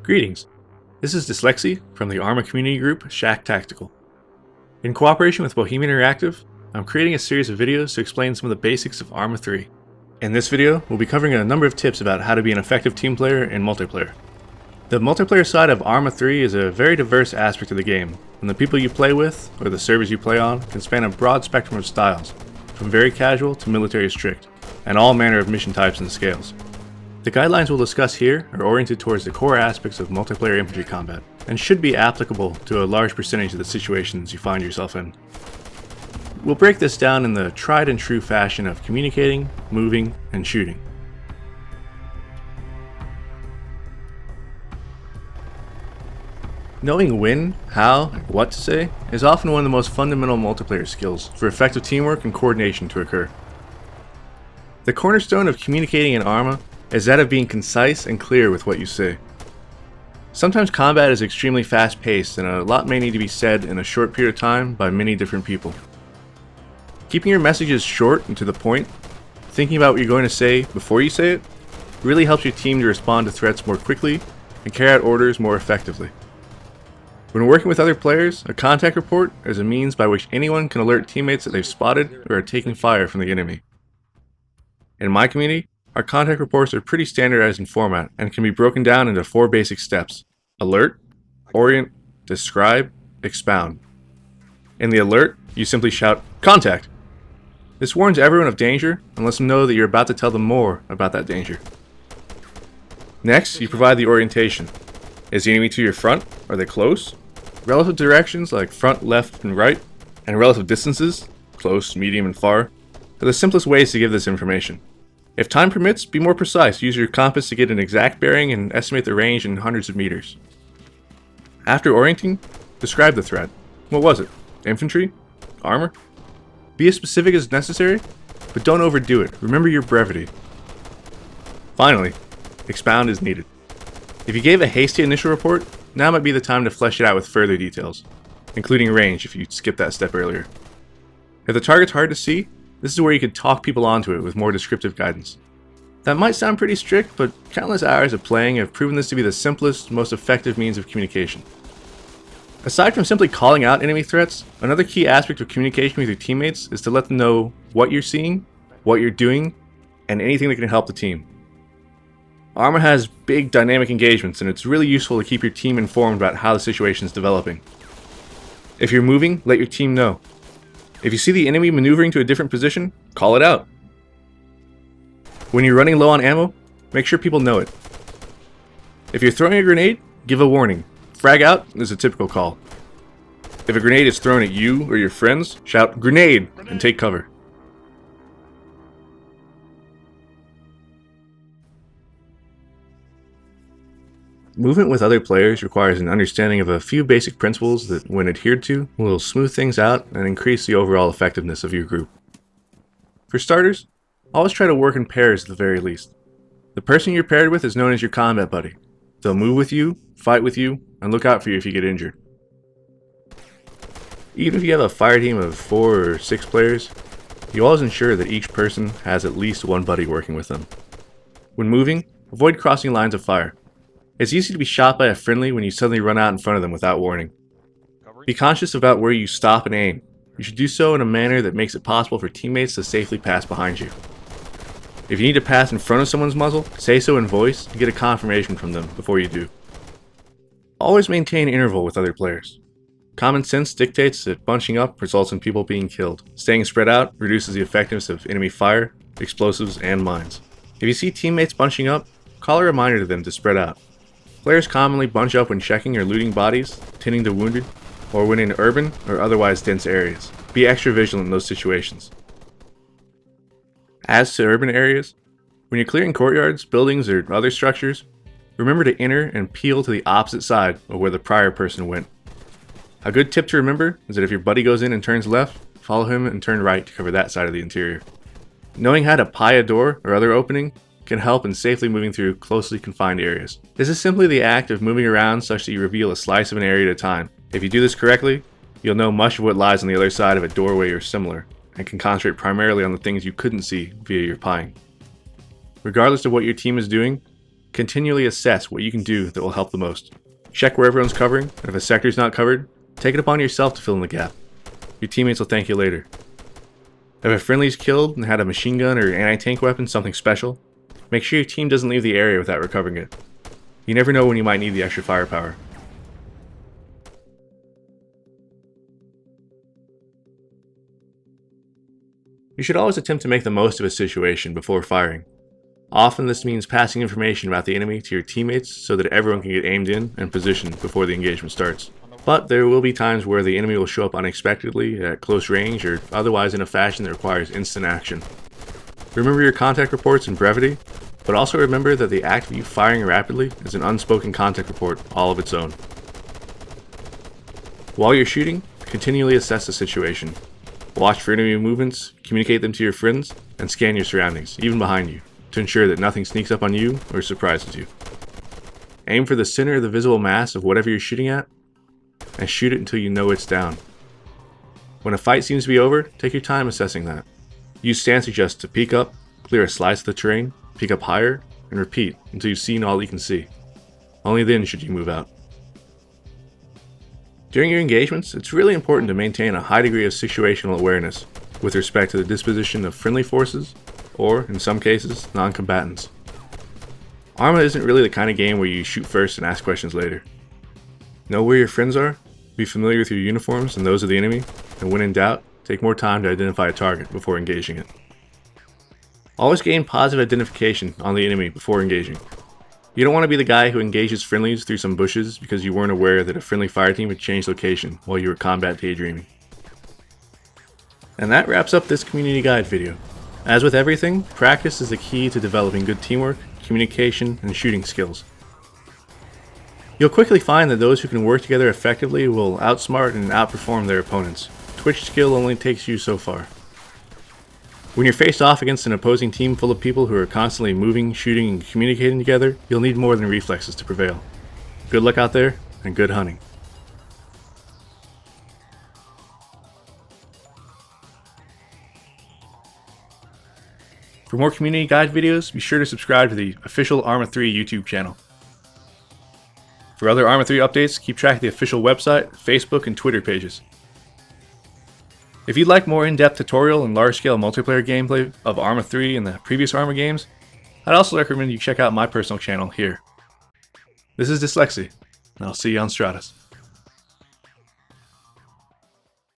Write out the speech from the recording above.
Greetings, this is Dslyecxi from the ARMA community group ShackTactical. In cooperation with Bohemian Interactive, I'm creating a series of videos to explain some of the basics of ARMA 3. In this video, we'll be covering a number of tips about how to be an effective team player in multiplayer. The multiplayer side of ARMA 3 is a very diverse aspect of the game, and the people you play with, or the servers you play on, can span a broad spectrum of styles, from very casual to military strict, and all manner of mission types and scales. The guidelines we'll discuss here are oriented towards the core aspects of multiplayer infantry combat, and should be applicable to a large percentage of the situations you find yourself in. We'll break this down in the tried and true fashion of communicating, moving, and shooting. Knowing when, how, and what to say is often one of the most fundamental multiplayer skills for effective teamwork and coordination to occur. The cornerstone of communicating in ARMA is that of being concise and clear with what you say. Sometimes combat is extremely fast-paced and a lot may need to be said in a short period of time by many different people. Keeping your messages short and to the point, thinking about what you're going to say before you say it, really helps your team to respond to threats more quickly and carry out orders more effectively. When working with other players, a contact report is a means by which anyone can alert teammates that they've spotted or are taking fire from the enemy. In my community, our contact reports are pretty standardized in format and can be broken down into 4 basic steps: alert, orient, describe, expound. In the alert, you simply shout, "Contact!" This warns everyone of danger and lets them know that you're about to tell them more about that danger. Next, you provide the orientation. Is the enemy to your front? Are they close? Relative directions like front, left, and right, and relative distances, close, medium, and far, are the simplest ways to give this information. If time permits, be more precise. Use your compass to get an exact bearing and estimate the range in hundreds of meters. After orienting, describe the threat. What was it? Infantry? Armor? Be as specific as necessary, but don't overdo it. Remember your brevity. Finally, expound as needed. If you gave a hasty initial report, now might be the time to flesh it out with further details, including range if you skipped that step earlier. If the target's hard to see, this is where you could talk people onto it with more descriptive guidance. That might sound pretty strict, but countless hours of playing have proven this to be the simplest, most effective means of communication. Aside from simply calling out enemy threats, another key aspect of communication with your teammates is to let them know what you're seeing, what you're doing, and anything that can help the team. ARMA has big dynamic engagements, and it's really useful to keep your team informed about how the situation is developing. If you're moving, let your team know. If you see the enemy maneuvering to a different position, call it out. When you're running low on ammo, make sure people know it. If you're throwing a grenade, give a warning. Frag out is a typical call. If a grenade is thrown at you or your friends, shout "Grenade" and take cover. Movement with other players requires an understanding of a few basic principles that, when adhered to, will smooth things out and increase the overall effectiveness of your group. For starters, always try to work in pairs at the very least. The person you're paired with is known as your combat buddy. They'll move with you, fight with you, and look out for you if you get injured. Even if you have a fire team of 4 or 6 players, you always ensure that each person has at least one buddy working with them. When moving, avoid crossing lines of fire. It's easy to be shot by a friendly when you suddenly run out in front of them without warning. Be conscious about where you stop and aim. You should do so in a manner that makes it possible for teammates to safely pass behind you. If you need to pass in front of someone's muzzle, say so in voice and get a confirmation from them before you do. Always maintain interval with other players. Common sense dictates that bunching up results in people being killed. Staying spread out reduces the effectiveness of enemy fire, explosives, and mines. If you see teammates bunching up, call a reminder to them to spread out. Players commonly bunch up when checking or looting bodies, tending to wounded, or when in urban or otherwise dense areas. Be extra vigilant in those situations. As to urban areas, when you're clearing courtyards, buildings, or other structures, remember to enter and peel to the opposite side of where the prior person went. A good tip to remember is that if your buddy goes in and turns left, follow him and turn right to cover that side of the interior. Knowing how to pie a door or other opening can help in safely moving through closely confined areas. This is simply the act of moving around such that you reveal a slice of an area at a time. If you do this correctly, you'll know much of what lies on the other side of a doorway or similar, and can concentrate primarily on the things you couldn't see via your pieing. Regardless of what your team is doing, Continually assess what you can do that will help the most. Check where everyone's covering, and if a sector is not covered, take it upon yourself to fill in the gap. Your teammates will thank you later. If a friendly is killed and had a machine gun or anti-tank weapon, something special, make sure your team doesn't leave the area without recovering it. You never know when you might need the extra firepower. You should always attempt to make the most of a situation before firing. Often this means passing information about the enemy to your teammates so that everyone can get aimed in and positioned before the engagement starts. But there will be times where the enemy will show up unexpectedly at close range or otherwise in a fashion that requires instant action. Remember your contact reports in brevity, but also remember that the act of you firing rapidly is an unspoken contact report all of its own. While you're shooting, continually assess the situation. Watch for enemy movements, communicate them to your friends, and scan your surroundings, even behind you, to ensure that nothing sneaks up on you or surprises you. Aim for the center of the visible mass of whatever you're shooting at, and shoot it until you know it's down. When a fight seems to be over, take your time assessing that. Use stance adjust to peek up, clear a slice of the terrain, peek up higher, and repeat until you've seen all you can see. Only then should you move out. During your engagements, it's really important to maintain a high degree of situational awareness with respect to the disposition of friendly forces, or, in some cases, non-combatants. ARMA isn't really the kind of game where you shoot first and ask questions later. Know where your friends are, be familiar with your uniforms and those of the enemy, and when in doubt, take more time to identify a target before engaging it. Always gain positive identification on the enemy before engaging. You don't want to be the guy who engages friendlies through some bushes because you weren't aware that a friendly fireteam had changed location while you were combat daydreaming. And that wraps up this community guide video. As with everything, practice is the key to developing good teamwork, communication, and shooting skills. You'll quickly find that those who can work together effectively will outsmart and outperform their opponents. Twitch skill only takes you so far. When you're faced off against an opposing team full of people who are constantly moving, shooting, and communicating together, you'll need more than reflexes to prevail. Good luck out there, and good hunting. For more community guide videos, be sure to subscribe to the official ARMA 3 YouTube channel. For other ARMA 3 updates, keep track of the official website, Facebook, and Twitter pages. If you'd like more in-depth tutorial and large-scale multiplayer gameplay of ARMA 3 and the previous ARMA games, I'd also recommend you check out my personal channel here. This is Dslyecxi, and I'll see you on Stratus.